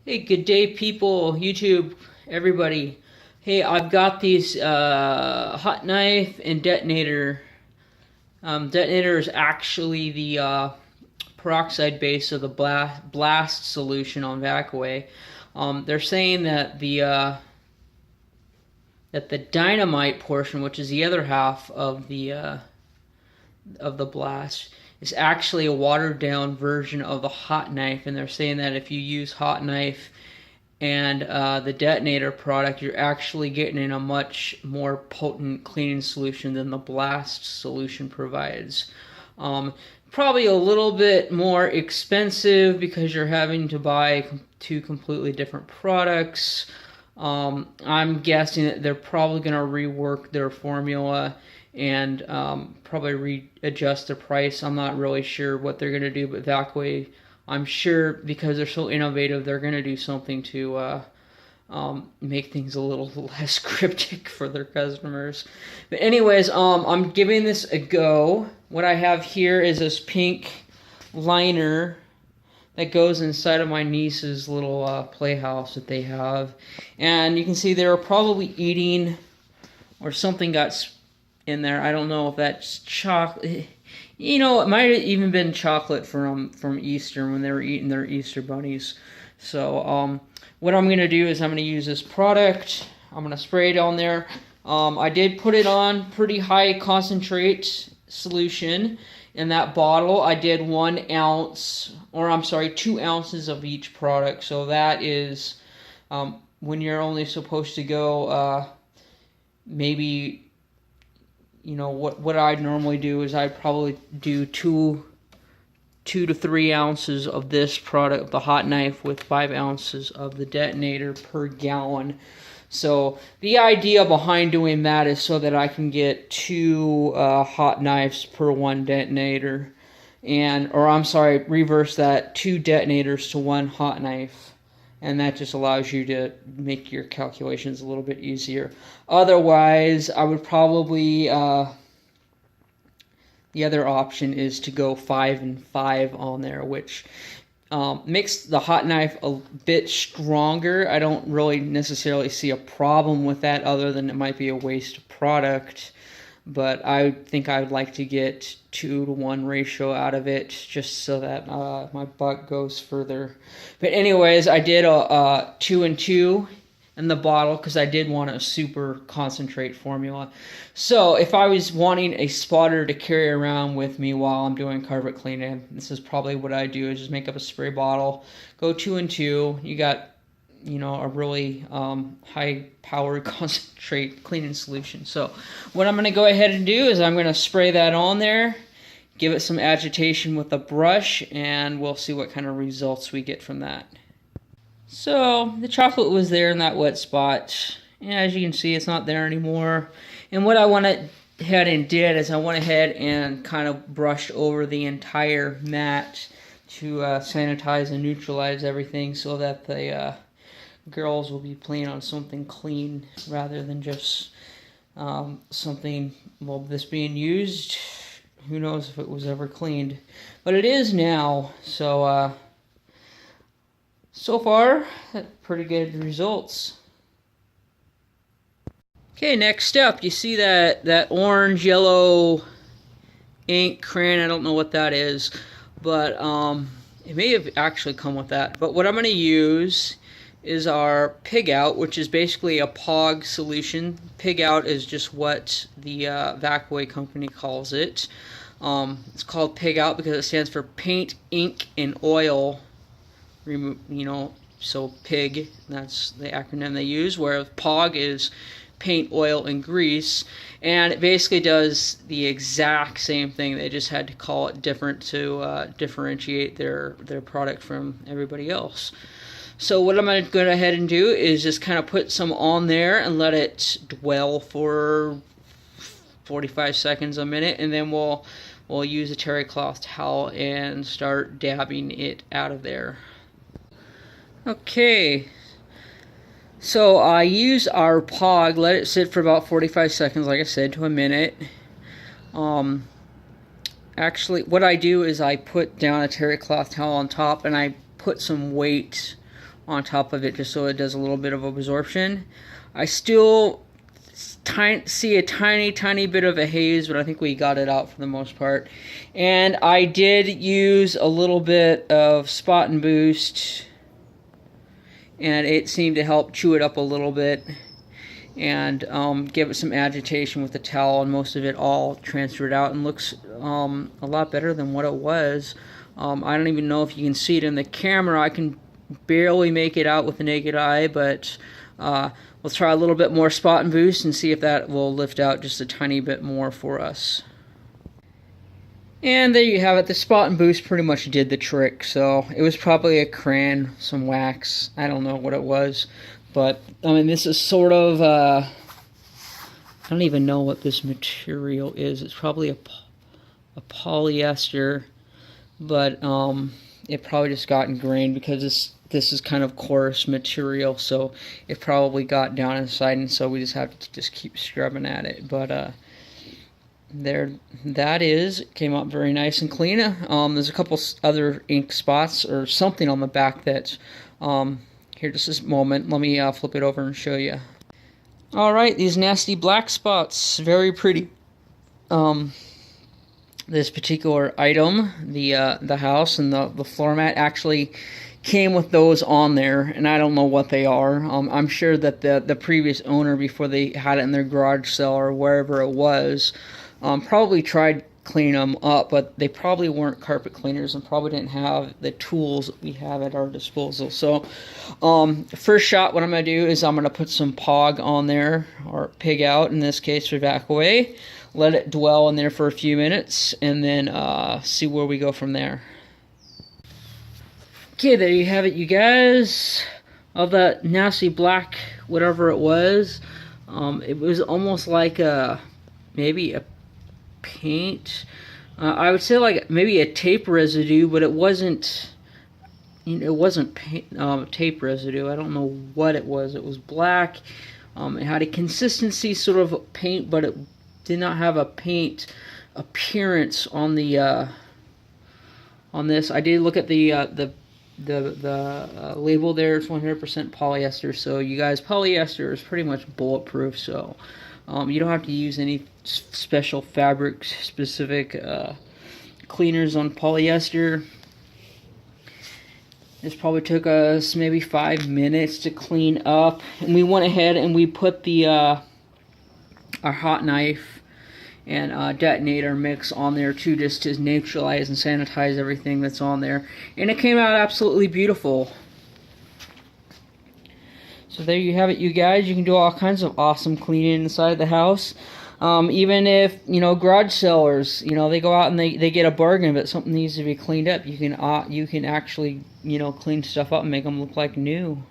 Hey, good day, people, YouTube, everybody. Hey, I've got these hot knife and detonator. Detonator is actually the peroxide base of the blast solution on VacAway. They're saying that the dynamite portion, which is the other half of the blast, is actually a watered down version of the hot knife, and they're saying that if you use hot knife and the detonator product, you're actually getting in a much more potent cleaning solution than the blast solution provides. Probably a little bit more expensive because you're having to buy two completely different products. I'm guessing that they're probably going to rework their formula and probably readjust the price. I'm not really sure what they're going to do, but VacAway, I'm sure because they're so innovative, they're going to do something to make things a little less cryptic for their customers. But anyways, I'm giving this a go. What I have here is this pink liner that goes inside of my niece's little playhouse that they have. And you can see they were probably eating, or something got in there. I don't know if that's chocolate. You know, it might have even been chocolate from Easter when they were eating their Easter bunnies. So what I'm going to do is I'm going to use this product. I'm going to spray it on there. I did put it on pretty high concentrate solution in that bottle. I did 1 ounce, or I'm sorry, 2 ounces of each product. So that is when you're only supposed to go maybe, you know, what I'd normally do is I'd probably do 2 to 3 ounces of this product, the hot knife, with 5 ounces of the detonator per gallon. So the idea behind doing that is so that I can get 2 hot knives per 1 detonator, or I'm sorry, reverse that, 2 detonators to 1 hot knife, and that just allows you to make your calculations a little bit easier. Otherwise, I would probably the other option is to go 5 and 5 on there, which makes the hot knife a bit stronger. I don't really necessarily see a problem with that, other than it might be a waste of product. But I think I would like to get 2 to 1 ratio out of it, just so that my buck goes further. But anyways, I did a 2 and 2 in the bottle because I did want a super concentrate formula. So if I was wanting a spotter to carry around with me while I'm doing carpet cleaning, this is probably what I do, is just make up a spray bottle, go 2 and 2. You got, you know, a really high powered concentrate cleaning solution. So what I'm going to go ahead and do is I'm going to spray that on there, give it some agitation with a brush, and we'll see what kind of results we get from that. So the chocolate was there in that wet spot, and as you can see, it's not there anymore. And what I went ahead and did is I went ahead and kind of brushed over the entire mat to sanitize and neutralize everything, so that the girls will be playing on something clean rather than just something, well, this being used, who knows if it was ever cleaned. But it is now, so so far, pretty good results. Okay, next up, you see that orange, yellow ink crayon. I don't know what that is, but it may have actually come with that. But what I'm going to use is our Pig Out, which is basically a POG solution. Pig Out is just what the VacAway company calls it. It's called Pig Out because it stands for paint, ink, and oil. You know, so PIG, that's the acronym they use, whereas POG is paint, oil, and grease, and it basically does the exact same thing. They just had to call it different to differentiate their product from everybody else. So what I'm going to go ahead and do is just kind of put some on there and let it dwell for 45 seconds, a minute, and then we'll use a terry cloth towel and start dabbing it out of there. Okay, so I use our POG, let it sit for about 45 seconds, like I said, to a minute. Actually, what I do is I put down a terry cloth towel on top, and I put some weight on top of it just so it does a little bit of absorption. I still see a tiny bit of a haze, but I think we got it out for the most part. And I did use a little bit of Spot and Boost, and it seemed to help chew it up a little bit and give it some agitation with the towel, and most of it all transferred out and looks a lot better than what it was. I don't even know if you can see it in the camera. I can barely make it out with the naked eye, but we'll try a little bit more Spot and Boost and see if that will lift out just a tiny bit more for us. And there you have it. The Spot and Boost pretty much did the trick. So it was probably a crayon, some wax. I don't know what it was. But, I mean, this is sort of, I don't even know what this material is. It's probably a polyester. But it probably just got ingrained because this is kind of coarse material. So it probably got down inside. And so we just have to just keep scrubbing at it. But, there that is. It came out very nice and clean. There's a couple other ink spots or something on the back that here just this moment, let me flip it over and show you. Alright, these nasty black spots, very pretty. This particular item, the house and the floor mat actually came with those on there, and I don't know what they are. I'm sure that the previous owner, before they had it in their garage sale or wherever it was, probably tried cleaning them up, but they probably weren't carpet cleaners and probably didn't have the tools that we have at our disposal. So first shot, what I'm going to do is I'm going to put some POG on there, or pig out in this case for VacAway, let it dwell in there for a few minutes, and then see where we go from there. Okay, there you have it, you guys. All that nasty black, whatever it was almost like maybe a paint. I would say like maybe a tape residue, but it wasn't. It wasn't paint, tape residue. I don't know what it was. It was black. It had a consistency sort of paint, but it did not have a paint appearance on the on this. I did look at the label there. It's 100% polyester. So you guys, polyester is pretty much bulletproof. So you don't have to use any special fabric specific cleaners on polyester. This probably took us maybe 5 minutes to clean up, and we went ahead and we put the our hot knife and detonator mix on there too, just to neutralize and sanitize everything that's on there, and it came out absolutely beautiful. So there you have it, you guys. You can do all kinds of awesome cleaning inside the house. Even if, garage sellers, they go out and they get a bargain, but something needs to be cleaned up, you can actually, clean stuff up and make them look like new.